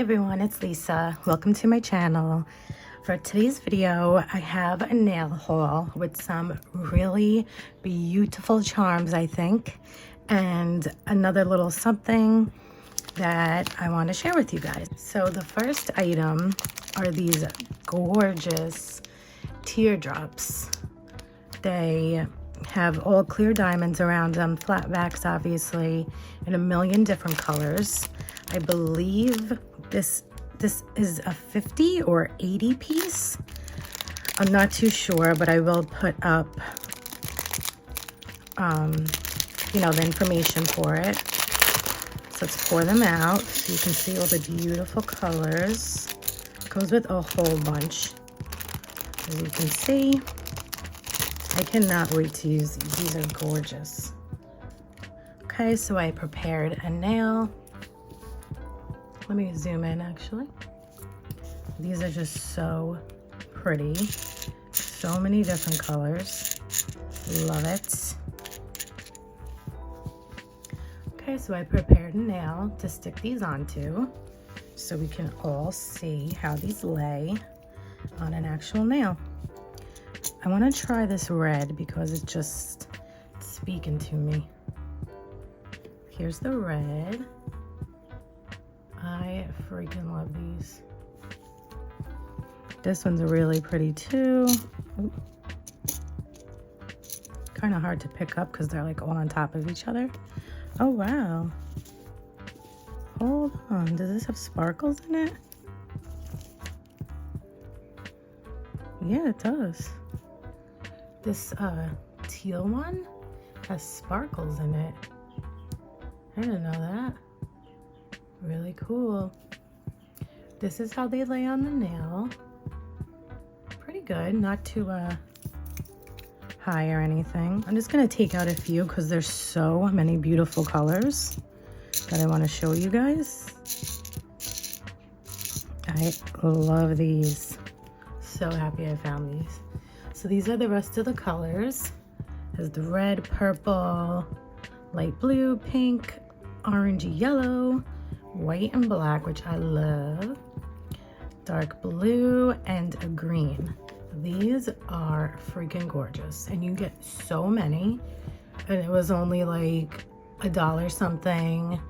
everyone, it's Lisa. Welcome to my channel. For today's video, I have a nail haul with some really beautiful charms, I think, and another little something that I want to share with you guys. So the first item are these gorgeous teardrops. They have all clear diamonds around them, flat backs obviously, in a million different colors. I believe this is a 50 or 80 piece. I'm not too sure, but I will put up the information for it. So let's pour them out so you can see all the beautiful colors. It comes with a whole bunch, as you can see. I cannot wait to use these. These are gorgeous. Okay, so I prepared a nail. Let me zoom in actually. These are just so pretty. So many different colors. Love it. Okay, so I prepared a nail to stick these onto so we can all see how these lay on an actual nail. I want to try this red because it's just speaking to me. Here's the red. I freaking love these. This one's really pretty too. Kind of hard to pick up because they're like all on top of each other. Oh wow. Hold on, does this have sparkles in it? Yeah, it does. This teal one has sparkles in it. I didn't know that. Really cool. This is how they lay on the nail. Pretty good, not too high or anything. I'm just gonna take out a few because there's so many beautiful colors that I want to show you guys. I love these. So happy I found these. So these are the rest of the colors. There's the red, purple, light blue, pink, orangey yellow, white and black, which I love, dark blue, and a green. These are freaking gorgeous, and you get so many, and it was only like $1 something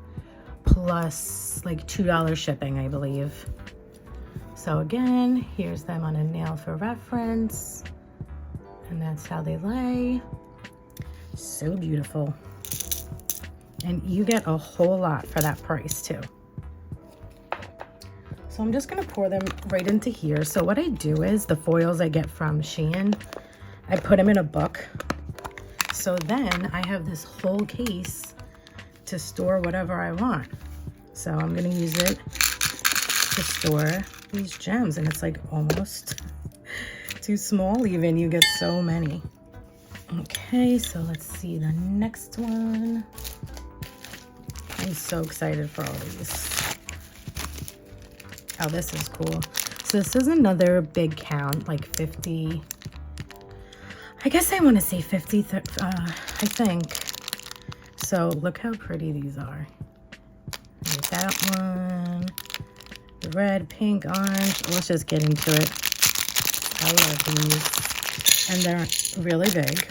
plus like $2 shipping, I believe. So again, here's them on a nail for reference, and that's how they lay. So beautiful. And you get a whole lot for that price too. So I'm just gonna pour them right into here. So what I do is the foils I get from Shein, I put them in a book. So then I have this whole case to store whatever I want. So I'm gonna use it to store these gems, and it's like almost too small even. You get so many. Okay, so let's see the next one. I'm so excited for all these. Oh, this is cool. So this is another big count, like 50. I guess I want to say 50, I think. So look how pretty these are. There's that one. The red, pink, orange. Let's just get into it. I love these. And they're really big.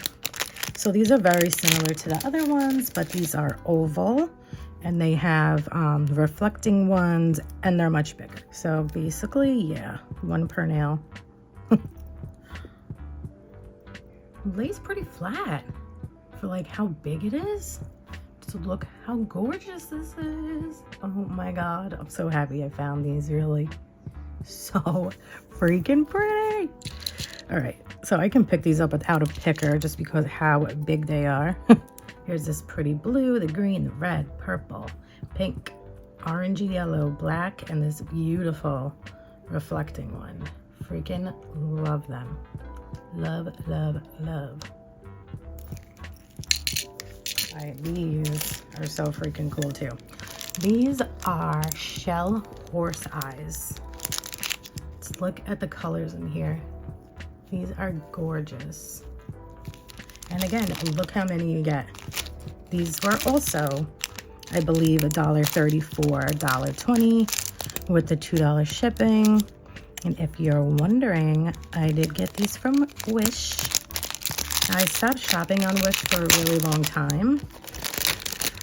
So these are very similar to the other ones, but these are oval. And they have reflecting ones, and they're much bigger. So basically, yeah, one per nail. Lays pretty flat for like how big it is. So look how gorgeous this is. Oh my God, I'm so happy I found these, really. So freaking pretty. All right, so I can pick these up without a picker just because how big they are. Here's this pretty blue, the green, the red, purple, pink, orangey yellow, black, and this beautiful reflecting one. Freaking love them. Love, love, love. These are so freaking cool too. These are shell horse eyes. Let's look at the colors in here. These are gorgeous. And again, look how many you get. These were also, I believe, $1.34, $1.20. with the $2 shipping. And if you're wondering, I did get these from Wish. I stopped shopping on Wish for a really long time,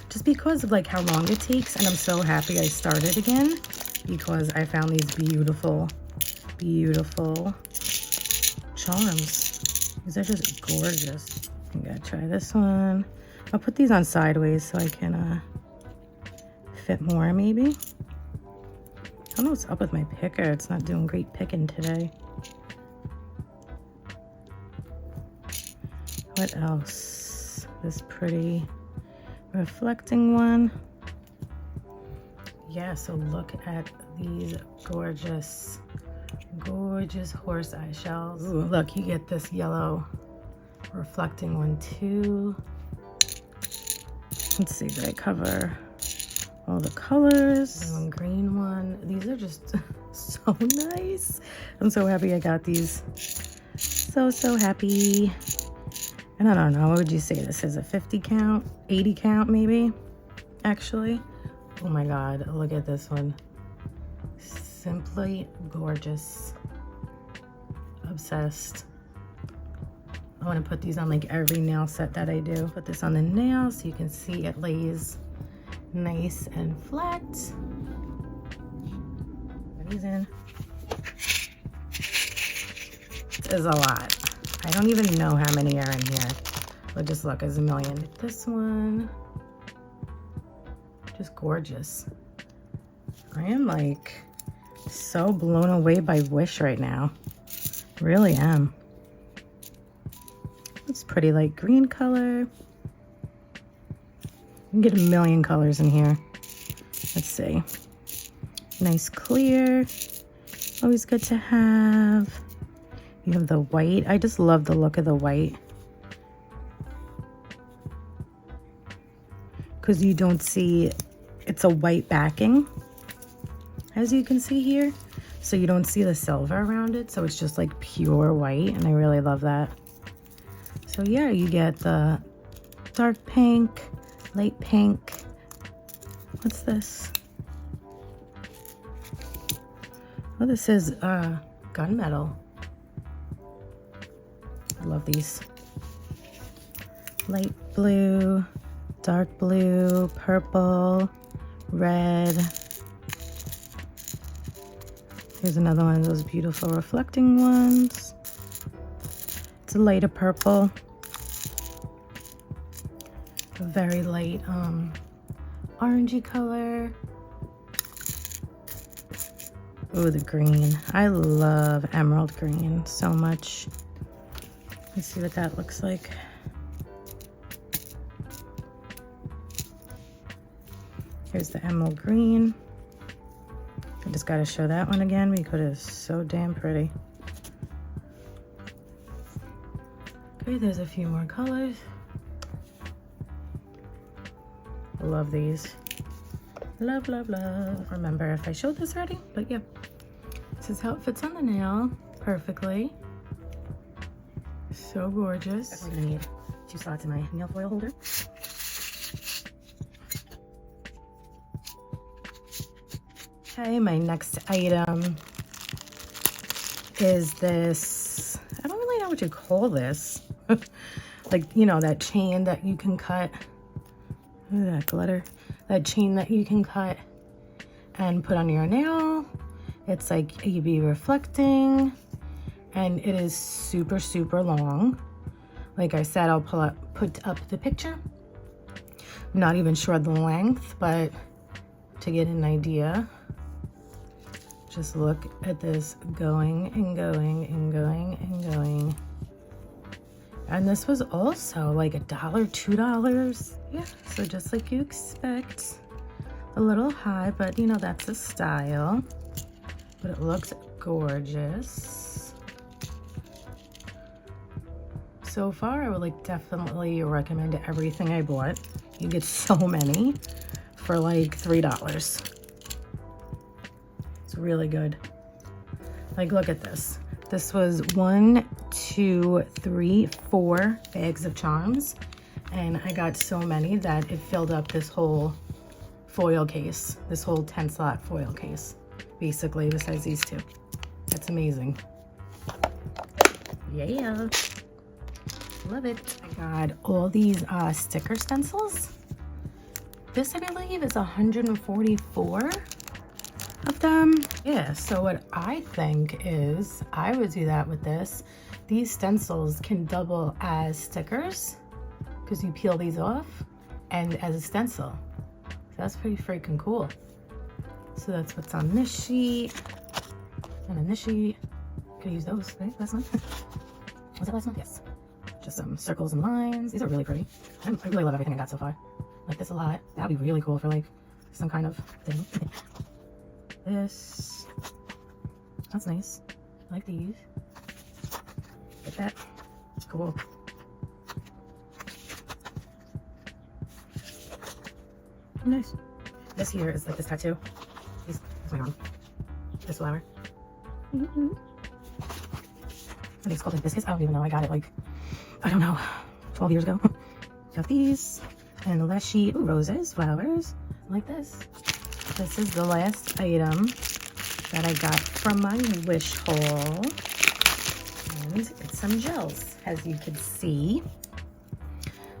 just because of like how long it takes, and I'm so happy I started again because I found these beautiful, beautiful charms. These are just gorgeous. I'm gonna try this one. I'll put these on sideways so I can fit more maybe. I don't know what's up with my picker. It's not doing great picking today. What else? This pretty reflecting one. Yeah, so look at these gorgeous, gorgeous horse eye shells. Ooh, look, you get this yellow reflecting one too. Let's see, did I cover all the colors? One green one. These are just so nice. I'm so happy I got these. So happy. And I don't know, what would you say this is? A 50 count? 80 count maybe? Actually. Oh my God, look at this one. Simply gorgeous. Obsessed. I want to put these on like every nail set that I do. Put this on the nail so you can see it lays nice and flat. Put these in. This is a lot. I don't even know how many are in here. But just look, there's a million. This one, just gorgeous. I am like so blown away by Wish right now. Really am. It's pretty light green color. You can get a million colors in here. Let's see. Nice clear. Always good to have. You have the white. I just love the look of the white. Because you don't see, it's a white backing, as you can see here. So you don't see the silver around it. So it's just like pure white, and I really love that. So yeah, you get the dark pink, light pink. What's this? Oh, this is gunmetal. I love these. Light blue, dark blue, purple, red. Here's another one of those beautiful reflecting ones. It's a lighter purple. A very light orangey color. Oh, the green. I love emerald green so much. Let's see what that looks like. Here's the emerald green. I just gotta show that one again because it's so damn pretty. Okay, there's a few more colors. I love these. Love, love, love. Remember if I showed this already, but yeah. This is how it fits on the nail perfectly. So gorgeous. Definitely gonna need 2 slots in my nail foil holder. Okay, my next item is this, I don't really know what you call this. Like, you know, that chain that you can cut. Look at that glitter. That chain that you can cut and put on your nail. It's like UV reflecting, and it is super, super long. Like I said, I'll put up the picture. I'm not even sure the length, but to get an idea, just look at this going and going and going and going. And this was also like $1, $2. Yeah, so just like you expect. A little high, but you know, that's a style. But it looks gorgeous. So far, I would like definitely recommend everything I bought. You get so many for like $3. It's really good. Like, look at this. This was 1, 2, 3, 4 bags of charms, and I got so many that it filled up this whole foil case, this whole 10 slot foil case. basically, besides these two. That's amazing. Yeah. Love it. I got all these sticker stencils. This, I believe, is 144 of them. Yeah, so what I think is I would do that with this. These stencils can double as stickers because you peel these off and as a stencil. So that's pretty freaking cool. So that's what's on this sheet. And on this sheet, could use those, right? Last month? Was it last month? Yes. Just some circles and lines. These are really pretty. I really love everything I got so far. Like this a lot. That would be really cool for like some kind of thing. This. That's nice. I like these. Get that. Cool. Nice. This here is like this tattoo. Here's my arm. This flower. I think it's called like biscuits. I don't even know. I got it like, I don't know, 12 years ago. Got these. And the last sheet, ooh, roses, flowers, like this. This is the last item that I got from my wish haul. And it's some gels, as you can see.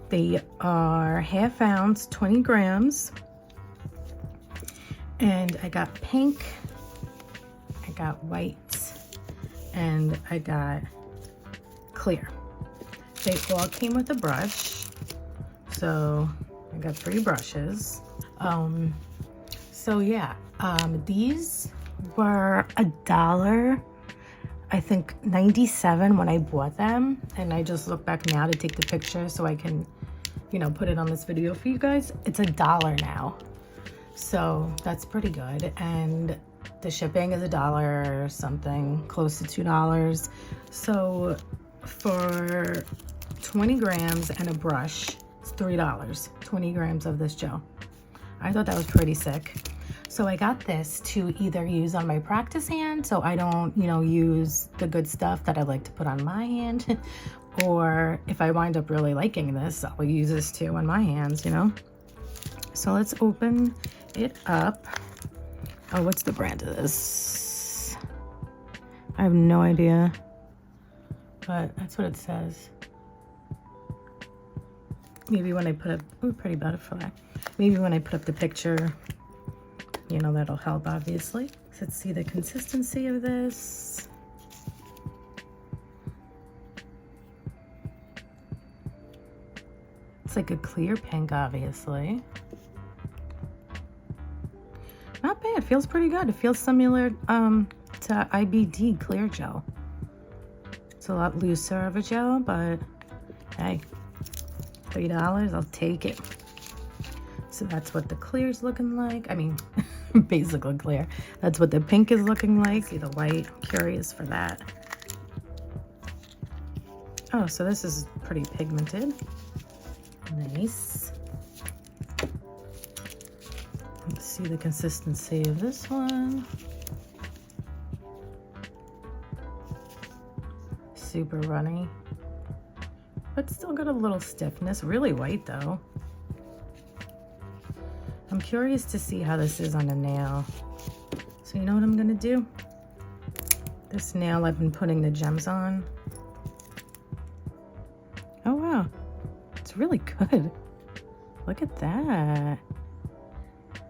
They are 1/2 ounce, 20 grams. And I got pink, I got white, and I got clear. They all came with a brush. So I got 3 brushes. So yeah, these were $1, I think 97 when I bought them. And I just look back now to take the picture so I can, you know, put it on this video for you guys. It's $1 now. So that's pretty good. And the shipping is $1 or something, close to $2. So for 20 grams and a brush, it's $3, 20 grams of this gel. I thought that was pretty sick. So I got this to either use on my practice hand, so I don't, you know, use the good stuff that I like to put on my hand, or if I wind up really liking this, I'll use this too on my hands, you know. So let's open it up. Oh, what's the brand of this? I have no idea, but that's what it says. Maybe when I put up, ooh, pretty butterfly. Maybe when I put up the picture, you know, that'll help, obviously. So let's see the consistency of this. It's like a clear pink, obviously. Not bad, feels pretty good. It feels similar to IBD clear gel. It's a lot looser of a gel, but hey, $3, I'll take it. So that's what the clear is looking like. I mean, basically clear. That's what the pink is looking like. See the white, curious for that. Oh, so this is pretty pigmented. Nice. Let's see the consistency of this one. Super runny, but still got a little stiffness. Really white though. I'm curious to see how this is on a nail. So you know what I'm gonna do? This nail I've been putting the gems on. Oh wow, it's really good. Look at that.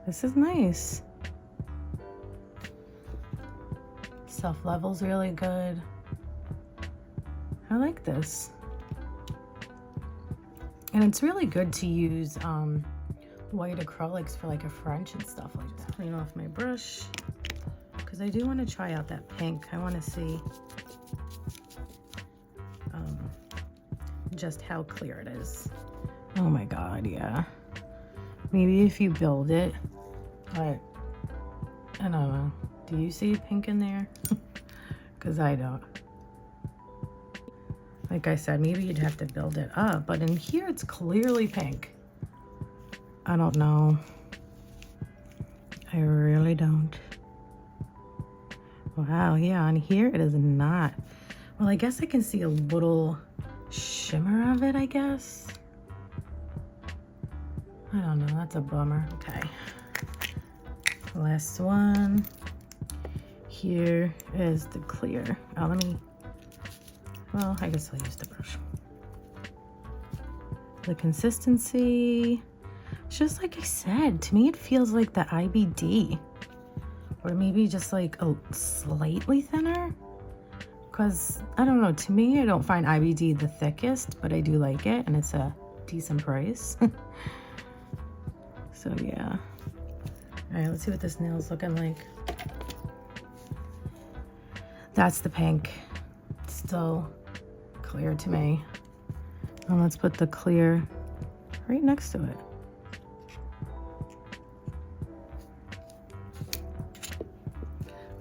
This is nice. Self-level's really good. I like this. And it's really good to use white acrylics for like a French and stuff like that. Clean off my brush because I do want to try out that pink. I want to see just how clear it is. Oh my god, yeah. Maybe if you build it, but I don't know. Do you see pink in there? Because I don't. Like I said, maybe you'd have to build it up, but in here it's clearly pink. I don't know. I really don't. Wow, yeah, on here it is not. Well, I guess I can see a little shimmer of it, I guess. I don't know, that's a bummer. Okay. Last one. here is the clear. Oh, well, I guess I'll use the brush. The consistency, just like I said, to me it feels like the IBD, or maybe just like a slightly thinner, because I don't know, to me I don't find IBD the thickest, but I do like it and it's a decent price. So yeah. All right, let's see what this nail's looking like. That's the pink. It's still clear to me. And let's put the clear right next to it.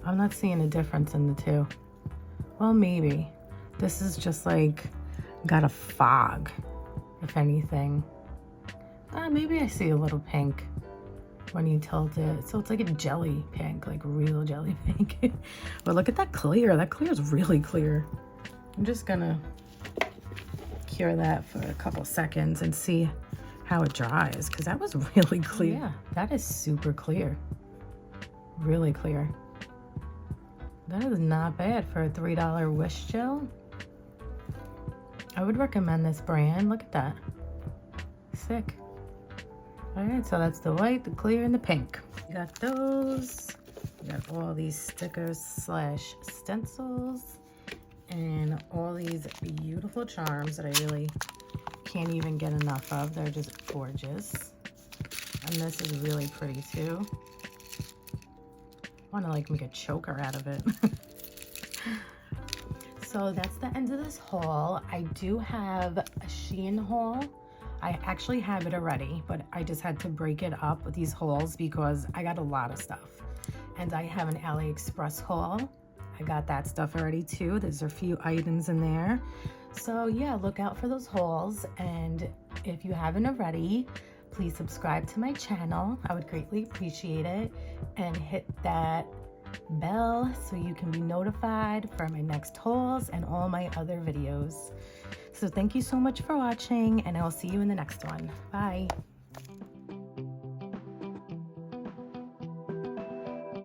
I'm not seeing a difference in the two. Well, maybe. This is just like got a fog, if anything. Maybe I see a little pink when you tilt it. So it's like a jelly pink, like real jelly pink. But look at that clear. That clear is really clear. I'm just gonna cure that for a couple seconds and see how it dries, because that was really clear. Yeah, that is super clear. Really clear. That is not bad for a $3 Wish gel. I would recommend this brand. Look at that. Sick. All right, so that's the white, the clear, and the pink. We got those. We got all these stickers slash stencils and all these beautiful charms that I really can't even get enough of. They're just gorgeous. And this is really pretty too. I want to like make a choker out of it. So that's the end of this haul. I do have a Shein haul. I actually have it already, but I just had to break it up with these hauls because I got a lot of stuff. And I have an AliExpress haul. I got that stuff already too. There's a few items in there. So yeah, look out for those hauls. And if you haven't already, please subscribe to my channel. I would greatly appreciate it. And hit that bell so you can be notified for my next hauls and all my other videos. So thank you so much for watching, and I will see you in the next one. Bye.